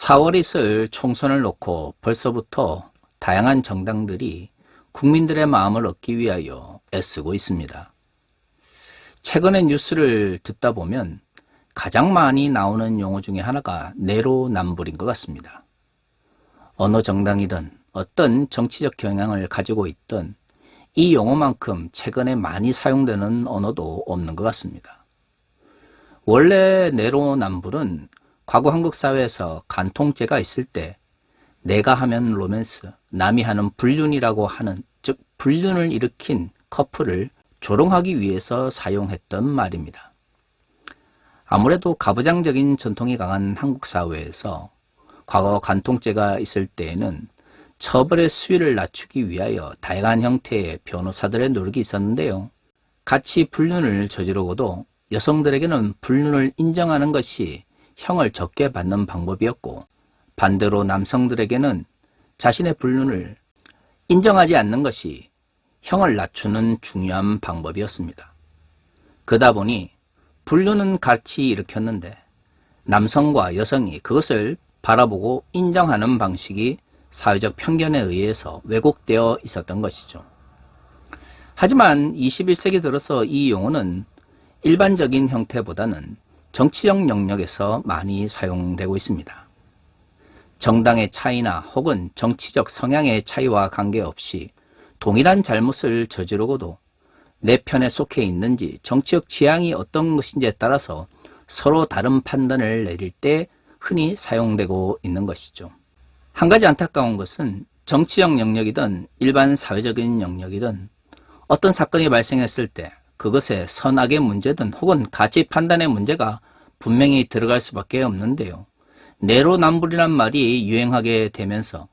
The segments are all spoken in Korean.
4월 있을 총선을 놓고 벌써부터 다양한 정당들이 국민들의 마음을 얻기 위하여 애쓰고 있습니다. 최근의 뉴스를 듣다 보면 가장 많이 나오는 용어 중에 하나가 내로남불인 것 같습니다. 어느 정당이든 어떤 정치적 경향을 가지고 있든 이 용어만큼 최근에 많이 사용되는 언어도 없는 것 같습니다. 원래 내로남불은 과거 한국 사회에서 간통죄가 있을 때 내가 하면 로맨스, 남이 하는 불륜이라고 하는, 즉 불륜을 일으킨 커플을 조롱하기 위해서 사용했던 말입니다. 아무래도 가부장적인 전통이 강한 한국 사회에서 과거 간통죄가 있을 때에는 처벌의 수위를 낮추기 위하여 다양한 형태의 변호사들의 노력이 있었는데요. 같이 불륜을 저지르고도 여성들에게는 불륜을 인정하는 것이 형을 적게 받는 방법이었고, 반대로 남성들에게는 자신의 불륜을 인정하지 않는 것이 형을 낮추는 중요한 방법이었습니다. 그러다 보니 불륜은 같이 일으켰는데 남성과 여성이 그것을 바라보고 인정하는 방식이 사회적 편견에 의해서 왜곡되어 있었던 것이죠. 하지만 21세기 들어서 이 용어는 일반적인 형태보다는 정치적 영역에서 많이 사용되고 있습니다. 정당의 차이나 혹은 정치적 성향의 차이와 관계없이 동일한 잘못을 저지르고도 내 편에 속해 있는지 정치적 지향이 어떤 것인지에 따라서 서로 다른 판단을 내릴 때 흔히 사용되고 있는 것이죠. 한 가지 안타까운 것은 정치적 영역이든 일반 사회적인 영역이든 어떤 사건이 발생했을 때 그것의 선악의 문제든 혹은 가치 판단의 문제가 분명히 들어갈 수밖에 없는데요. 내로남불이란 말이 유행하게 되면서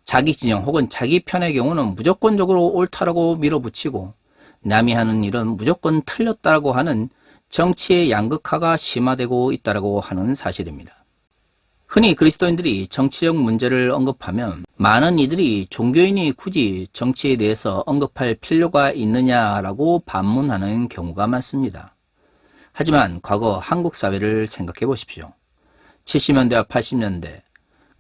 자기 진영 혹은 자기 편의 경우는 무조건적으로 옳다라고 밀어붙이고 남이 하는 일은 무조건 틀렸다고 하는 정치의 양극화가 심화되고 있다고 하는 사실입니다. 흔히 그리스도인들이 정치적 문제를 언급하면 많은 이들이 종교인이 굳이 정치에 대해서 언급할 필요가 있느냐라고 반문하는 경우가 많습니다. 하지만 과거 한국 사회를 생각해 보십시오. 70년대와 80년대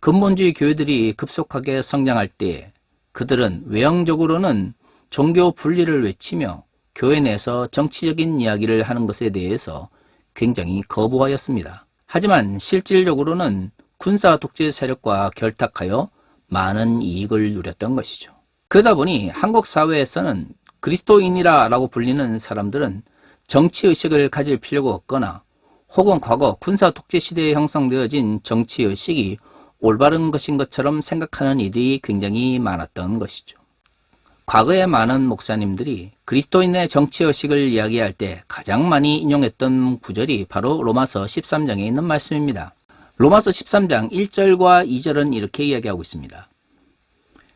근본주의 교회들이 급속하게 성장할 때 그들은 외형적으로는 종교 분리를 외치며 교회 내에서 정치적인 이야기를 하는 것에 대해서 굉장히 거부하였습니다. 하지만 실질적으로는 군사 독재 세력과 결탁하여 많은 이익을 누렸던 것이죠. 그러다 보니 한국 사회에서는 그리스도인이라고 불리는 사람들은 정치의식을 가질 필요가 없거나 혹은 과거 군사 독재 시대에 형성되어진 정치의식이 올바른 것인 것처럼 생각하는 일이 굉장히 많았던 것이죠. 과거에 많은 목사님들이 그리스도인의 정치의식을 이야기할 때 가장 많이 인용했던 구절이 바로 로마서 13장에 있는 말씀입니다. 로마서 13장 1절과 2절은 이렇게 이야기하고 있습니다.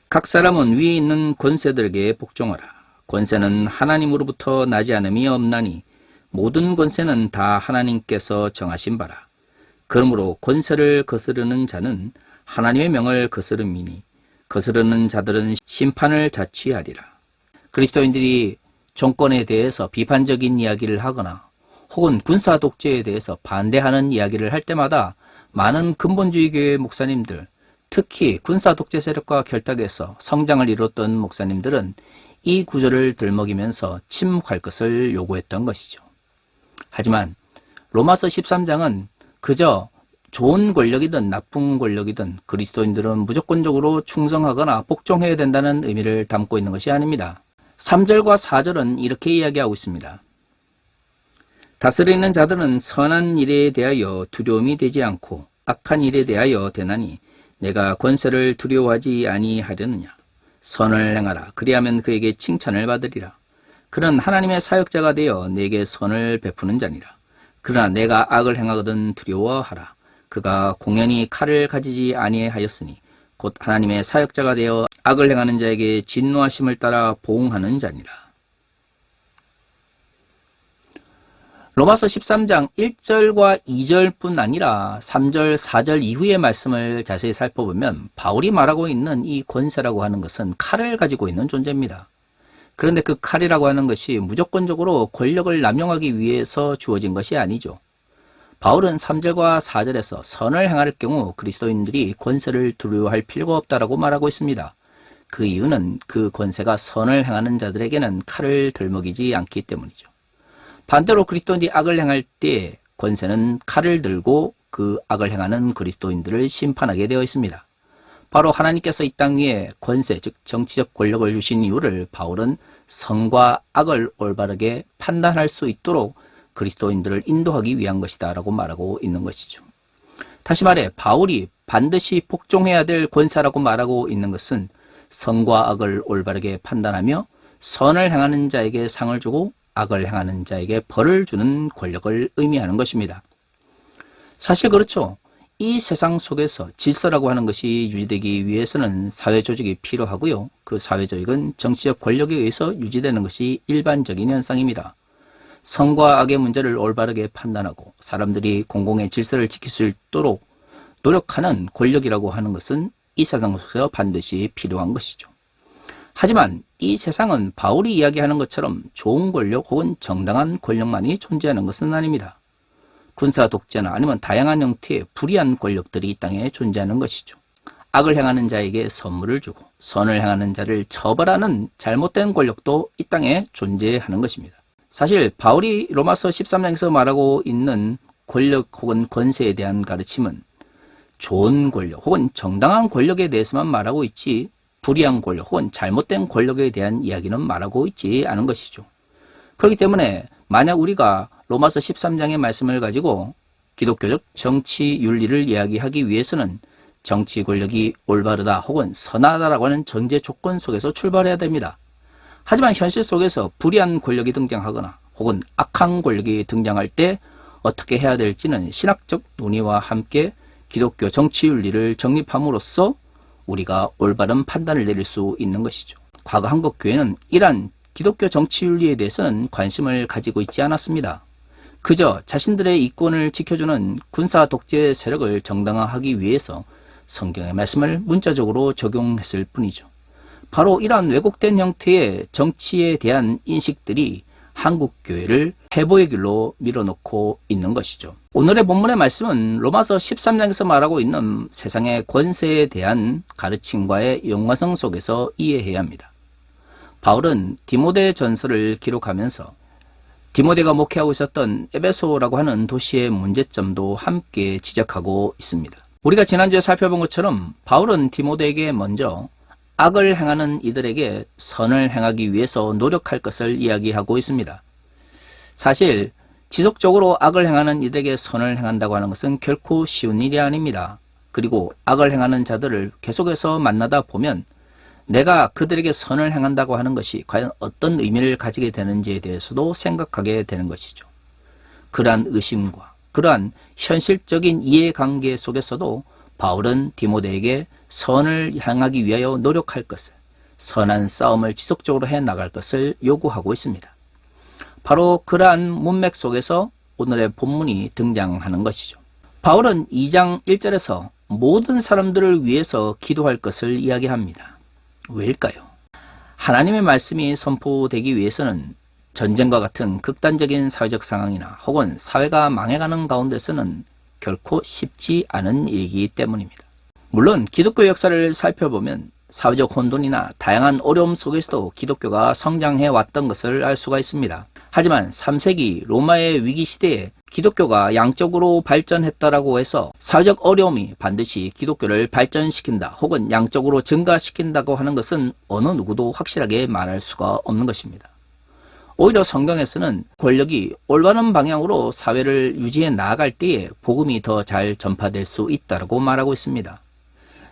각 사람은 위에 있는 권세들에게 복종하라. 권세는 하나님으로부터 나지 않음이 없나니 모든 권세는 다 하나님께서 정하신 바라. 그러므로 권세를 거스르는 자는 하나님의 명을 거스름이니 거스르는 자들은 심판을 자취하리라. 그리스도인들이 정권에 대해서 비판적인 이야기를 하거나 혹은 군사 독재에 대해서 반대하는 이야기를 할 때마다 많은 근본주의 교회 목사님들, 특히 군사 독재 세력과 결탁해서 성장을 이뤘던 목사님들은 이 구절을 들먹이면서 침묵할 것을 요구했던 것이죠. 하지만 로마서 13장은 그저 좋은 권력이든 나쁜 권력이든 그리스도인들은 무조건적으로 충성하거나 복종해야 된다는 의미를 담고 있는 것이 아닙니다. 3절과 4절은 이렇게 이야기하고 있습니다. 다스리는 자들은 선한 일에 대하여 두려움이 되지 않고 악한 일에 대하여 되나니 내가 권세를 두려워하지 아니하려느냐. 선을 행하라. 그리하면 그에게 칭찬을 받으리라. 그는 하나님의 사역자가 되어 내게 선을 베푸는 자니라. 그러나 내가 악을 행하거든 두려워하라. 그가 공연히 칼을 가지지 아니하였으니 곧 하나님의 사역자가 되어 악을 행하는 자에게 진노하심을 따라 보응하는 자니라. 로마서 13장 1절과 2절뿐 아니라 3절, 4절 이후의 말씀을 자세히 살펴보면 바울이 말하고 있는 이 권세라고 하는 것은 칼을 가지고 있는 존재입니다. 그런데 그 칼이라고 하는 것이 무조건적으로 권력을 남용하기 위해서 주어진 것이 아니죠. 바울은 3절과 4절에서 선을 행할 경우 그리스도인들이 권세를 두려워할 필요가 없다라고 말하고 있습니다. 그 이유는 그 권세가 선을 행하는 자들에게는 칼을 들먹이지 않기 때문이죠. 반대로 그리스도인들이 악을 행할 때 권세는 칼을 들고 그 악을 행하는 그리스도인들을 심판하게 되어 있습니다. 바로 하나님께서 이 땅 위에 권세, 즉 정치적 권력을 주신 이유를 바울은 선과 악을 올바르게 판단할 수 있도록 그리스도인들을 인도하기 위한 것이다 라고 말하고 있는 것이죠. 다시 말해 바울이 반드시 복종해야 될 권세라고 말하고 있는 것은 선과 악을 올바르게 판단하며 선을 행하는 자에게 상을 주고 악을 행하는 자에게 벌을 주는 권력을 의미하는 것입니다. 사실 그렇죠. 이 세상 속에서 질서라고 하는 것이 유지되기 위해서는 사회조직이 필요하고요. 그 사회조직은 정치적 권력에 의해서 유지되는 것이 일반적인 현상입니다. 선과 악의 문제를 올바르게 판단하고 사람들이 공공의 질서를 지킬 수 있도록 노력하는 권력이라고 하는 것은 이 세상 속에서 반드시 필요한 것이죠. 하지만 이 세상은 바울이 이야기하는 것처럼 좋은 권력 혹은 정당한 권력만이 존재하는 것은 아닙니다. 군사 독재나 아니면 다양한 형태의 불의한 권력들이 이 땅에 존재하는 것이죠. 악을 행하는 자에게 선물을 주고 선을 행하는 자를 처벌하는 잘못된 권력도 이 땅에 존재하는 것입니다. 사실 바울이 로마서 13장에서 말하고 있는 권력 혹은 권세에 대한 가르침은 좋은 권력 혹은 정당한 권력에 대해서만 말하고 있지 불의한 권력 혹은 잘못된 권력에 대한 이야기는 말하고 있지 않은 것이죠. 그렇기 때문에 만약 우리가 로마서 13장의 말씀을 가지고 기독교적 정치 윤리를 이야기하기 위해서는 정치 권력이 올바르다 혹은 선하다라고 하는 전제 조건 속에서 출발해야 됩니다. 하지만 현실 속에서 불의한 권력이 등장하거나 혹은 악한 권력이 등장할 때 어떻게 해야 될지는 신학적 논의와 함께 기독교 정치 윤리를 정립함으로써 우리가 올바른 판단을 내릴 수 있는 것이죠. 과거 한국 교회는 이러한 기독교 정치 윤리에 대해서는 관심을 가지고 있지 않았습니다. 그저 자신들의 이권을 지켜주는 군사 독재 세력을 정당화하기 위해서 성경의 말씀을 문자적으로 적용했을 뿐이죠. 바로 이러한 왜곡된 형태의 정치에 대한 인식들이 한국 교회를 회보의 길로 밀어놓고 있는 것이죠. 오늘의 본문의 말씀은 로마서 13장에서 말하고 있는 세상의 권세에 대한 가르침과의 연관성 속에서 이해해야 합니다. 바울은 디모데 전서를 기록하면서 디모데가 목회하고 있었던 에베소라고 하는 도시의 문제점도 함께 지적하고 있습니다. 우리가 지난주에 살펴본 것처럼 바울은 디모데에게 먼저 악을 행하는 이들에게 선을 행하기 위해서 노력할 것을 이야기하고 있습니다. 사실 지속적으로 악을 행하는 이들에게 선을 행한다고 하는 것은 결코 쉬운 일이 아닙니다. 그리고 악을 행하는 자들을 계속해서 만나다 보면 내가 그들에게 선을 행한다고 하는 것이 과연 어떤 의미를 가지게 되는지에 대해서도 생각하게 되는 것이죠. 그러한 의심과 그러한 현실적인 이해관계 속에서도 바울은 디모데에게 선을 향하기 위하여 노력할 것을, 선한 싸움을 지속적으로 해나갈 것을 요구하고 있습니다. 바로 그러한 문맥 속에서 오늘의 본문이 등장하는 것이죠. 바울은 2장 1절에서 모든 사람들을 위해서 기도할 것을 이야기합니다. 왜일까요? 하나님의 말씀이 선포되기 위해서는 전쟁과 같은 극단적인 사회적 상황이나 혹은 사회가 망해가는 가운데서는 결코 쉽지 않은 일이기 때문입니다. 물론 기독교 역사를 살펴보면 사회적 혼돈이나 다양한 어려움 속에서도 기독교가 성장해 왔던 것을 알 수가 있습니다. 하지만 3세기 로마의 위기 시대에 기독교가 양적으로 발전했다라고 해서 사회적 어려움이 반드시 기독교를 발전시킨다 혹은 양적으로 증가시킨다고 하는 것은 어느 누구도 확실하게 말할 수가 없는 것입니다. 오히려 성경에서는 권력이 올바른 방향으로 사회를 유지해 나아갈 때에 복음이 더 잘 전파될 수 있다고 말하고 있습니다.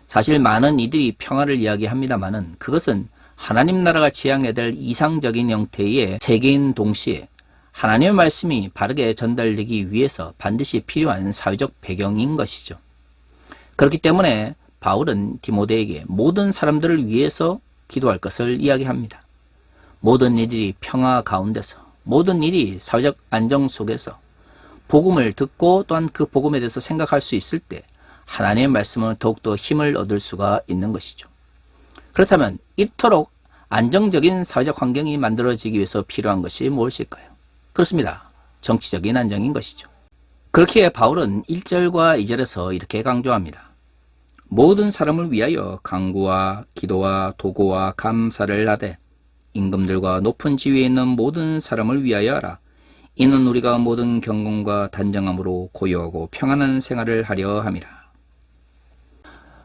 사실 많은 이들이 평화를 이야기합니다마는 그것은 하나님 나라가 지향해야 될 이상적인 형태의 세계인 동시에 하나님의 말씀이 바르게 전달되기 위해서 반드시 필요한 사회적 배경인 것이죠. 그렇기 때문에 바울은 디모데에게 모든 사람들을 위해서 기도할 것을 이야기합니다. 모든 일이 평화 가운데서, 모든 일이 사회적 안정 속에서 복음을 듣고 또한 그 복음에 대해서 생각할 수 있을 때 하나님의 말씀은 더욱더 힘을 얻을 수가 있는 것이죠. 그렇다면 이토록 안정적인 사회적 환경이 만들어지기 위해서 필요한 것이 무엇일까요? 그렇습니다. 정치적인 안정인 것이죠. 그렇기에 바울은 1절과 2절에서 이렇게 강조합니다. 모든 사람을 위하여 간구와 기도와 도구와 감사를 하되 임금들과 높은 지위에 있는 모든 사람을 위하여 하라. 이는 우리가 모든 경건과 단정함으로 고요하고 평안한 생활을 하려 함이라.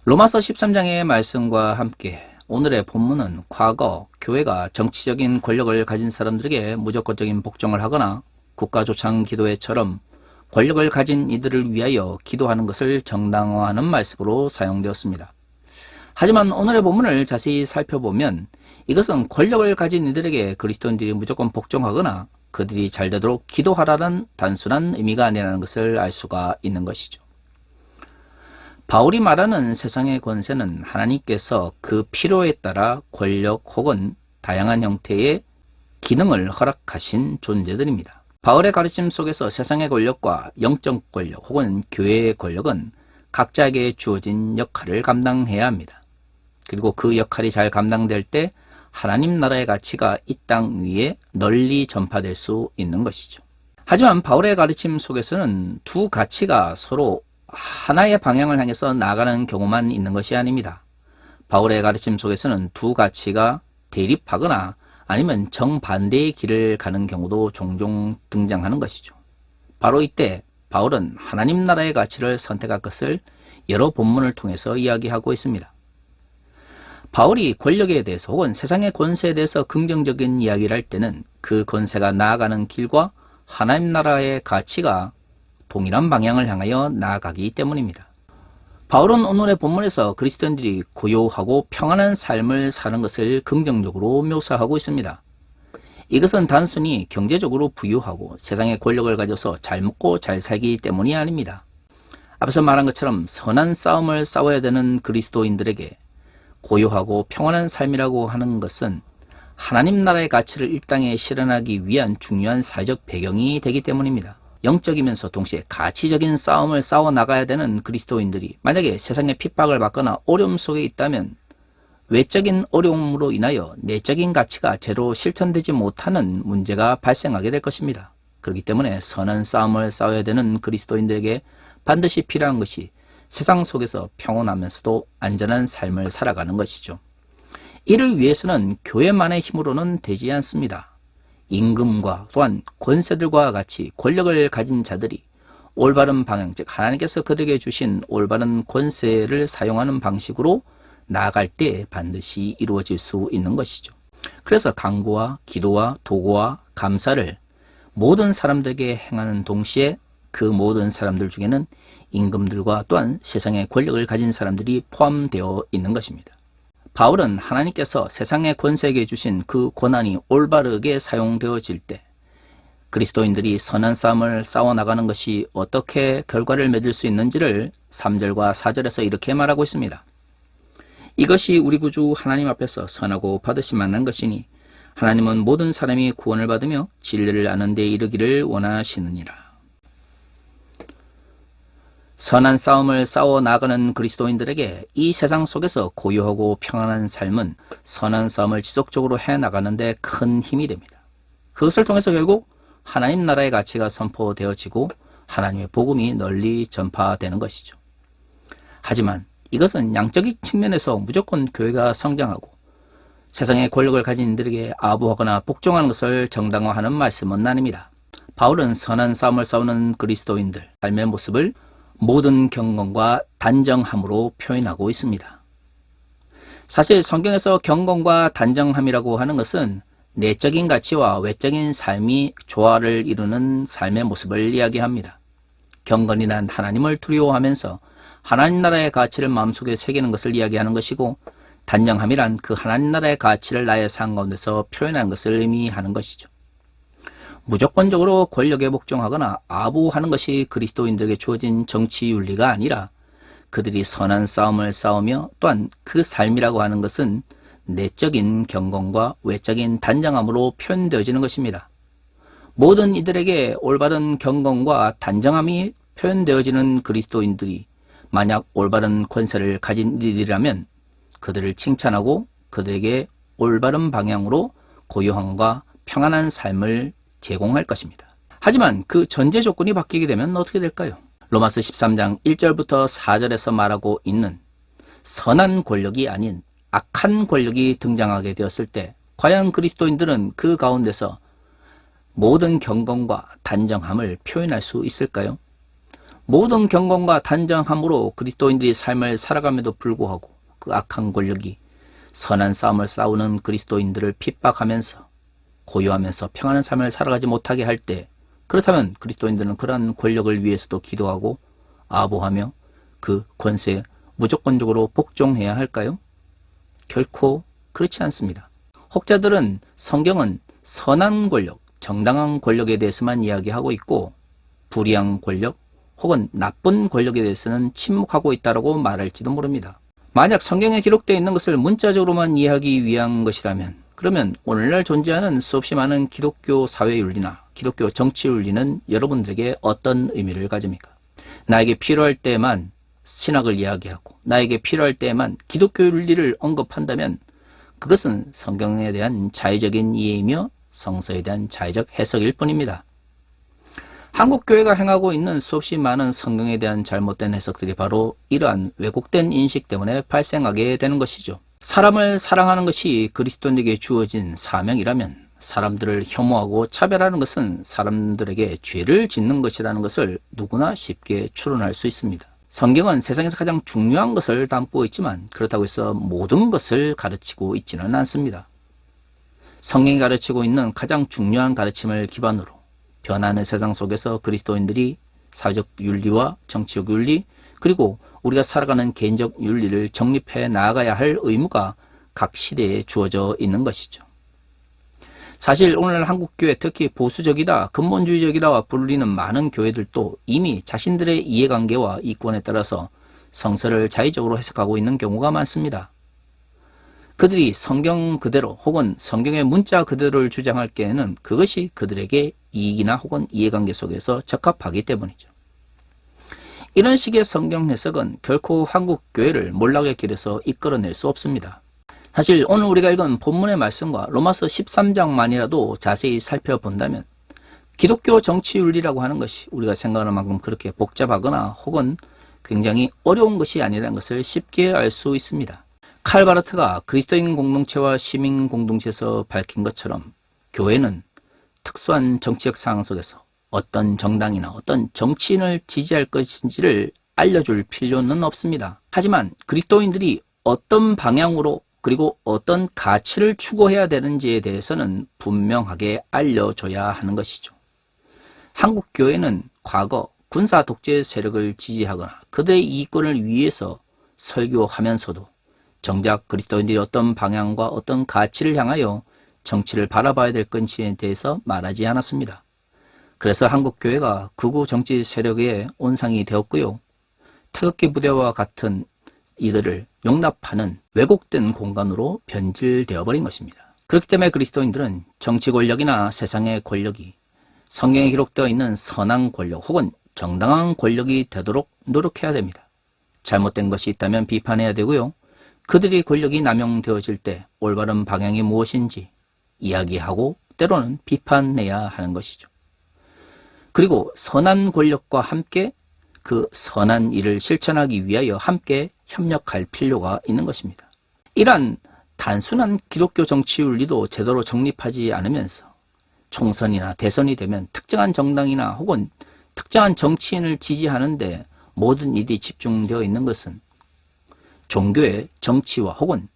로마서 13장의 말씀과 함께 오늘의 본문은 과거 교회가 정치적인 권력을 가진 사람들에게 무조건적인 복종을 하거나 국가조창 기도회처럼 권력을 가진 이들을 위하여 기도하는 것을 정당화하는 말씀으로 사용되었습니다. 하지만 오늘의 본문을 자세히 살펴보면 이것은 권력을 가진 이들에게 그리스도인들이 무조건 복종하거나 그들이 잘 되도록 기도하라는 단순한 의미가 아니라는 것을 알 수가 있는 것이죠. 바울이 말하는 세상의 권세는 하나님께서 그 필요에 따라 권력 혹은 다양한 형태의 기능을 허락하신 존재들입니다. 바울의 가르침 속에서 세상의 권력과 영적 권력 혹은 교회의 권력은 각자에게 주어진 역할을 감당해야 합니다. 그리고 그 역할이 잘 감당될 때 하나님 나라의 가치가 이 땅 위에 널리 전파될 수 있는 것이죠. 하지만 바울의 가르침 속에서는 두 가치가 서로 하나의 방향을 향해서 나아가는 경우만 있는 것이 아닙니다. 바울의 가르침 속에서는 두 가치가 대립하거나 아니면 정반대의 길을 가는 경우도 종종 등장하는 것이죠. 바로 이때 바울은 하나님 나라의 가치를 선택할 것을 여러 본문을 통해서 이야기하고 있습니다. 바울이 권력에 대해서 혹은 세상의 권세에 대해서 긍정적인 이야기를 할 때는 그 권세가 나아가는 길과 하나님 나라의 가치가 동일한 방향을 향하여 나아가기 때문입니다. 바울은 오늘의 본문에서 그리스도인들이 고요하고 평안한 삶을 사는 것을 긍정적으로 묘사하고 있습니다. 이것은 단순히 경제적으로 부유하고 세상의 권력을 가져서 잘 먹고 잘 살기 때문이 아닙니다. 앞서 말한 것처럼 선한 싸움을 싸워야 되는 그리스도인들에게 고요하고 평안한 삶이라고 하는 것은 하나님 나라의 가치를 이 땅에 실현하기 위한 중요한 사회적 배경이 되기 때문입니다. 영적이면서 동시에 가치적인 싸움을 싸워 나가야 되는 그리스도인들이 만약에 세상의 핍박을 받거나 어려움 속에 있다면 외적인 어려움으로 인하여 내적인 가치가 제대로 실천되지 못하는 문제가 발생하게 될 것입니다. 그렇기 때문에 선한 싸움을 싸워야 되는 그리스도인들에게 반드시 필요한 것이 세상 속에서 평온하면서도 안전한 삶을 살아가는 것이죠. 이를 위해서는 교회만의 힘으로는 되지 않습니다. 임금과 또한 권세들과 같이 권력을 가진 자들이 올바른 방향, 즉 하나님께서 그들에게 주신 올바른 권세를 사용하는 방식으로 나아갈 때 반드시 이루어질 수 있는 것이죠. 그래서 간구와 기도와 도구와 감사를 모든 사람들에게 행하는 동시에 그 모든 사람들 중에는 임금들과 또한 세상의 권력을 가진 사람들이 포함되어 있는 것입니다. 바울은 하나님께서 세상의 권세에게 주신 그 권한이 올바르게 사용되어질 때 그리스도인들이 선한 싸움을 싸워나가는 것이 어떻게 결과를 맺을 수 있는지를 3절과 4절에서 이렇게 말하고 있습니다. 이것이 우리 구주 하나님 앞에서 선하고 받으심 만난 것이니 하나님은 모든 사람이 구원을 받으며 진리를 아는 데 이르기를 원하시느니라. 선한 싸움을 싸워 나가는 그리스도인들에게 이 세상 속에서 고요하고 평안한 삶은 선한 싸움을 지속적으로 해나가는 데 큰 힘이 됩니다. 그것을 통해서 결국 하나님 나라의 가치가 선포되어지고 하나님의 복음이 널리 전파되는 것이죠. 하지만 이것은 양적인 측면에서 무조건 교회가 성장하고 세상의 권력을 가진 이들에게 아부하거나 복종하는 것을 정당화하는 말씀은 아닙니다. 바울은 선한 싸움을 싸우는 그리스도인들 삶의 모습을 모든 경건과 단정함으로 표현하고 있습니다. 사실 성경에서 경건과 단정함이라고 하는 것은 내적인 가치와 외적인 삶이 조화를 이루는 삶의 모습을 이야기합니다. 경건이란 하나님을 두려워하면서 하나님 나라의 가치를 마음속에 새기는 것을 이야기하는 것이고, 단정함이란 그 하나님 나라의 가치를 나의 삶 가운데서 표현하는 것을 의미하는 것이죠. 무조건적으로 권력에 복종하거나 아부하는 것이 그리스도인들에게 주어진 정치 윤리가 아니라 그들이 선한 싸움을 싸우며 또한 그 삶이라고 하는 것은 내적인 경건과 외적인 단정함으로 표현되어지는 것입니다. 모든 이들에게 올바른 경건과 단정함이 표현되어지는 그리스도인들이 만약 올바른 권세를 가진 이들이라면 그들을 칭찬하고 그들에게 올바른 방향으로 고요함과 평안한 삶을 제공할 것입니다. 하지만 그 전제 조건이 바뀌게 되면 어떻게 될까요? 로마서 13장 1절부터 4절에서 말하고 있는 선한 권력이 아닌 악한 권력이 등장하게 되었을 때 과연 그리스도인들은 그 가운데서 모든 경건과 단정함을 표현할 수 있을까요? 모든 경건과 단정함으로 그리스도인들이 삶을 살아감에도 불구하고 그 악한 권력이 선한 싸움을 싸우는 그리스도인들을 핍박하면서 고요하면서 평안한 삶을 살아가지 못하게 할 때, 그렇다면 그리스도인들은 그러한 권력을 위해서도 기도하고 아부하며 그 권세에 무조건적으로 복종해야 할까요? 결코 그렇지 않습니다. 혹자들은 성경은 선한 권력, 정당한 권력에 대해서만 이야기하고 있고 불의한 권력 혹은 나쁜 권력에 대해서는 침묵하고 있다고 말할지도 모릅니다. 만약 성경에 기록되어 있는 것을 문자적으로만 이해하기 위한 것이라면 그러면 오늘날 존재하는 수없이 많은 기독교 사회윤리나 기독교 정치윤리는 여러분들에게 어떤 의미를 가집니까? 나에게 필요할 때만 신학을 이야기하고 나에게 필요할 때만 기독교 윤리를 언급한다면 그것은 성경에 대한 자의적인 이해이며 성서에 대한 자의적 해석일 뿐입니다. 한국교회가 행하고 있는 수없이 많은 성경에 대한 잘못된 해석들이 바로 이러한 왜곡된 인식 때문에 발생하게 되는 것이죠. 사람을 사랑하는 것이 그리스도인에게 주어진 사명이라면 사람들을 혐오하고 차별하는 것은 사람들에게 죄를 짓는 것이라는 것을 누구나 쉽게 추론할 수 있습니다. 성경은 세상에서 가장 중요한 것을 담고 있지만 그렇다고 해서 모든 것을 가르치고 있지는 않습니다. 성경이 가르치고 있는 가장 중요한 가르침을 기반으로 변하는 세상 속에서 그리스도인들이 사회적 윤리와 정치적 윤리 그리고 우리가 살아가는 개인적 윤리를 정립해 나아가야 할 의무가 각 시대에 주어져 있는 것이죠. 사실 오늘 한국교회 특히 보수적이다, 근본주의적이다와 불리는 많은 교회들도 이미 자신들의 이해관계와 이권에 따라서 성서를 자의적으로 해석하고 있는 경우가 많습니다. 그들이 성경 그대로 혹은 성경의 문자 그대로를 주장할 경우에는 그것이 그들에게 이익이나 혹은 이해관계 속에서 적합하기 때문이죠. 이런 식의 성경 해석은 결코 한국교회를 몰락의 길에서 이끌어낼 수 없습니다. 사실 오늘 우리가 읽은 본문의 말씀과 로마서 13장만이라도 자세히 살펴본다면 기독교 정치윤리라고 하는 것이 우리가 생각하는 만큼 그렇게 복잡하거나 혹은 굉장히 어려운 것이 아니라는 것을 쉽게 알 수 있습니다. 칼 바르트가 그리스도인 공동체와 시민 공동체에서 밝힌 것처럼 교회는 특수한 정치적 상황 속에서 어떤 정당이나 어떤 정치인을 지지할 것인지를 알려줄 필요는 없습니다. 하지만 그리스도인들이 어떤 방향으로 그리고 어떤 가치를 추구해야 되는지에 대해서는 분명하게 알려줘야 하는 것이죠. 한국 교회는 과거 군사 독재 세력을 지지하거나 그들의 이익권을 위해서 설교하면서도 정작 그리스도인들이 어떤 방향과 어떤 가치를 향하여 정치를 바라봐야 될 건지에 대해서 말하지 않았습니다. 그래서 한국 교회가 극우 정치 세력의 온상이 되었고요. 태극기 부대와 같은 이들을 용납하는 왜곡된 공간으로 변질되어 버린 것입니다. 그렇기 때문에 그리스도인들은 정치 권력이나 세상의 권력이 성경에 기록되어 있는 선한 권력 혹은 정당한 권력이 되도록 노력해야 됩니다. 잘못된 것이 있다면 비판해야 되고요. 그들의 권력이 남용되어질 때 올바른 방향이 무엇인지 이야기하고 때로는 비판해야 하는 것이죠. 그리고 선한 권력과 함께 그 선한 일을 실천하기 위하여 함께 협력할 필요가 있는 것입니다. 이러한 단순한 기독교 정치 윤리도 제대로 정립하지 않으면서 총선이나 대선이 되면 특정한 정당이나 혹은 특정한 정치인을 지지하는데 모든 일이 집중되어 있는 것은 종교의 정치와 혹은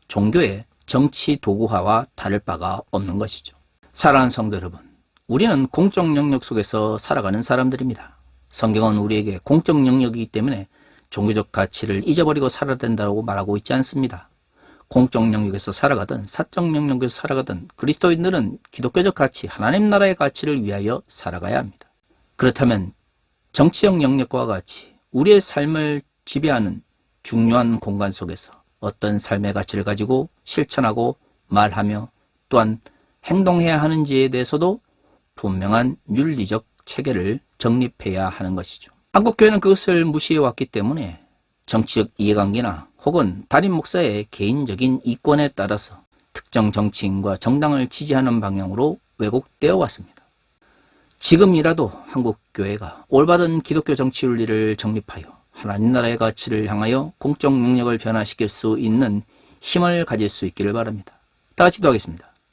종교의 정치 도구화와 다를 바가 없는 것이죠. 사랑하는 성도 여러분, 우리는 공적 영역 속에서 살아가는 사람들입니다. 성경은 우리에게 공적 영역이기 때문에 종교적 가치를 잊어버리고 살아야 된다고 말하고 있지 않습니다. 공적 영역에서 살아가든 사적 영역에서 살아가든 그리스도인들은 기독교적 가치, 하나님 나라의 가치를 위하여 살아가야 합니다. 그렇다면 정치적 영역과 같이 우리의 삶을 지배하는 중요한 공간 속에서 어떤 삶의 가치를 가지고 실천하고 말하며 또한 행동해야 하는지에 대해서도 분명한 윤리적 체계를 정립해야 하는 것이죠. 한국교회는 그것을 무시해왔기 때문에 정치적 이해관계나 혹은 담임 목사의 개인적인 이권에 따라서 특정 정치인과 정당을 지지하는 방향으로 왜곡되어 왔습니다. 지금이라도 한국교회가 올바른 기독교 정치 윤리를 정립하여 하나님 나라의 가치를 향하여 공적 영역을 변화시킬 수 있는 힘을 가질 수 있기를 바랍니다. 다 같이 기도하겠습니다.